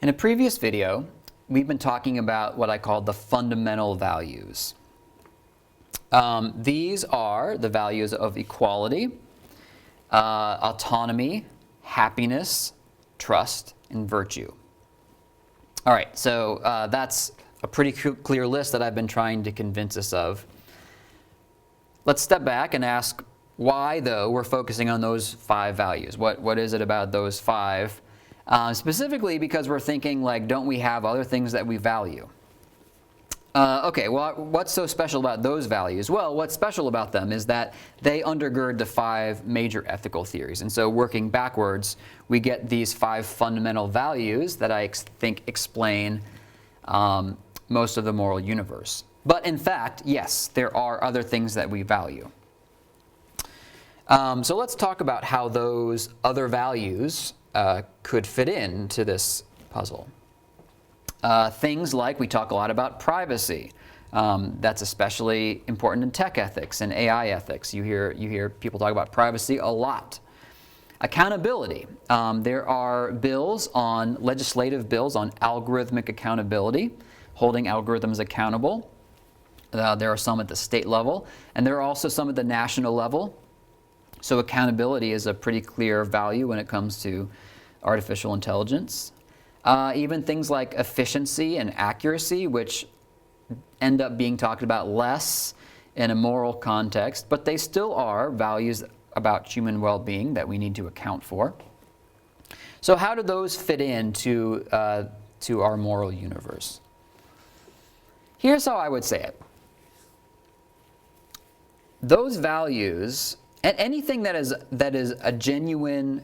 In a previous video, we've been talking about what I call the fundamental values. These are the values of equality, autonomy, happiness, trust, and virtue. All right, so that's a pretty clear list that I've been trying to convince us of. Let's step back and ask why, though, we're focusing on those 5 values. What is it about those 5? Specifically because we're thinking, like, don't we have other things that we value? Okay, well, what's so special about those values? Well, what's special about them is that they undergird the 5 major ethical theories. And so working backwards, we get these 5 fundamental values that I think explain most of the moral universe. But in fact, yes, there are other things that we value. So let's talk about how those other values could fit into this puzzle. Things like, we talk a lot about privacy. That's especially important in tech ethics and AI ethics. You hear people talk about privacy a lot. Accountability. There are legislative bills on algorithmic accountability, holding algorithms accountable. There are some at the state level, and there are also some at the national level. So accountability is a pretty clear value when it comes to artificial intelligence. Even things like efficiency and accuracy, which end up being talked about less in a moral context, but they still are values about human well-being that we need to account for. So how do those fit into to our moral universe? Here's how I would say it. Those values, and anything that is a genuine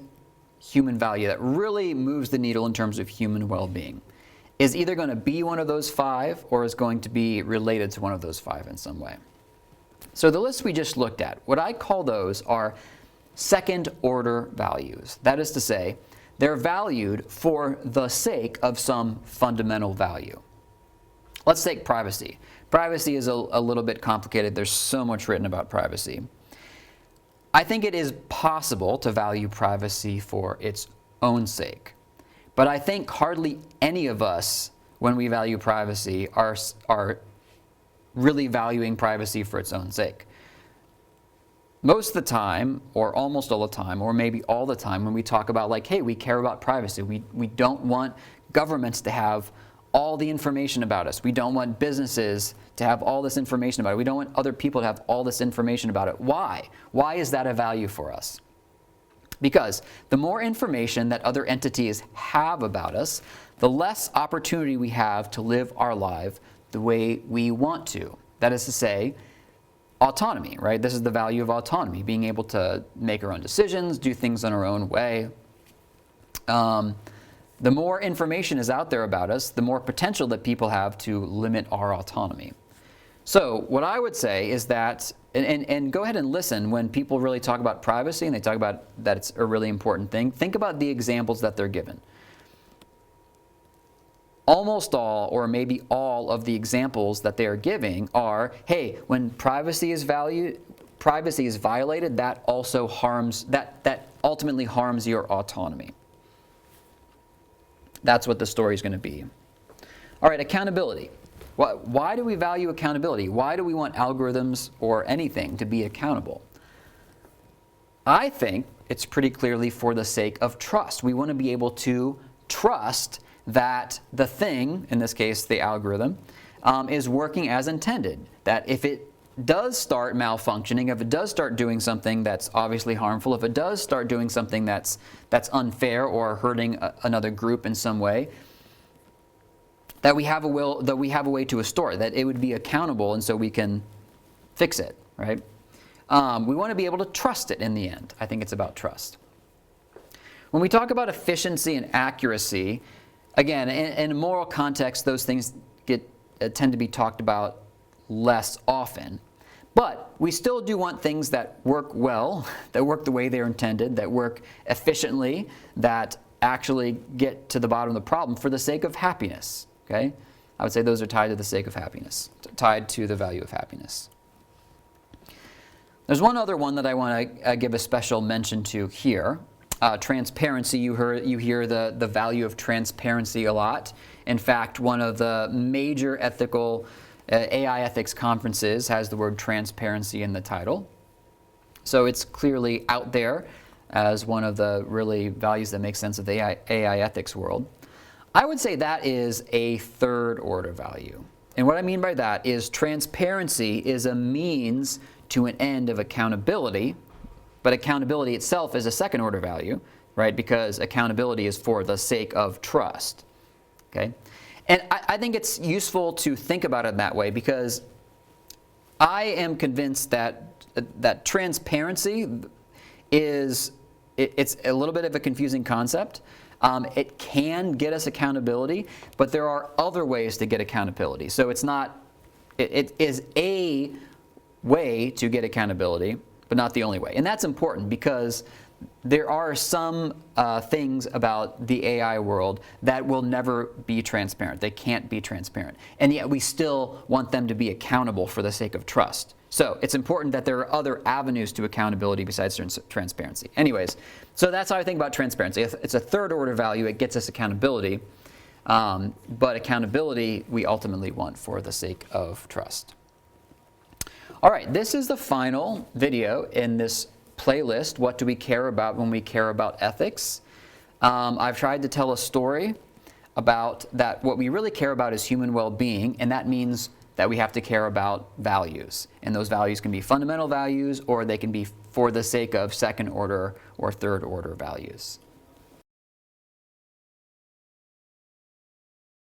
human value that really moves the needle in terms of human well-being, is either going to be one of those 5 or is going to be related to one of those 5 in some way. So the list we just looked at, what I call those are second-order values. That is to say, they're valued for the sake of some fundamental value. Let's take privacy. Privacy is a little bit complicated. There's so much written about privacy. I think it is possible to value privacy for its own sake. But I think hardly any of us, when we value privacy, are really valuing privacy for its own sake. Most of the time, or almost all the time, or maybe all the time, when we talk about, like, hey, we care about privacy, we don't want governments to have all the information about us. We don't want businesses to have all this information about it. We don't want other people to have all this information about it. Why? Why is that a value for us? Because the more information that other entities have about us, the less opportunity we have to live our life the way we want to. That is to say, autonomy, right? This is the value of autonomy, being able to make our own decisions, do things in our own way. The more information is out there about us, the more potential that people have to limit our autonomy. So what I would say is that, and go ahead and listen when people really talk about privacy and they talk about that it's a really important thing, think about the examples that they're given. Almost all, or maybe all, of the examples that they are giving are, hey, when privacy is violated, that also harms, that ultimately harms your autonomy. That's what the story is going to be. All right, accountability. Why do we value accountability? Why do we want algorithms or anything to be accountable? I think it's pretty clearly for the sake of trust. We want to be able to trust that the thing, in this case the algorithm, is working as intended. That if it does start malfunctioning, if it does start doing something that's obviously harmful, if it does start doing something that's unfair or hurting another group in some way, that we have a way to restore it, that it would be accountable, and so we can fix it, right? We want to be able to trust it in the end. I think it's about trust. When we talk about efficiency and accuracy, again, in a moral context, those things tend to be talked about less often. But we still do want things that work well, that work the way they're intended, that work efficiently, that actually get to the bottom of the problem for the sake of happiness. Okay? I would say those are tied to the sake of happiness, tied to the value of happiness. There's one other one that I want to give a special mention to here, Transparency, you hear the value of transparency a lot. In fact, one of the major ethical AI ethics conferences has the word transparency in the title. So it's clearly out there as one of the really values that make sense of the AI ethics world. I would say that is a third order value. And what I mean by that is transparency is a means to an end of accountability, but accountability itself is a second order value, right? Because accountability is for the sake of trust, okay? And I think it's useful to think about it that way, because I am convinced that transparency it's a little bit of a confusing concept. It can get us accountability, but there are other ways to get accountability. So it is a way to get accountability, but not the only way. And that's important, because there are some things about the AI world that will never be transparent. They can't be transparent. And yet we still want them to be accountable for the sake of trust. So it's important that there are other avenues to accountability besides transparency. Anyways, so that's how I think about transparency. It's a third order value. It gets us accountability. But accountability we ultimately want for the sake of trust. All right, this is the final video in this playlist, What Do We Care About When We Care About Ethics? I've tried to tell a story about that what we really care about is human well-being, and that means that we have to care about values. And those values can be fundamental values, or they can be for the sake of second order or third order values.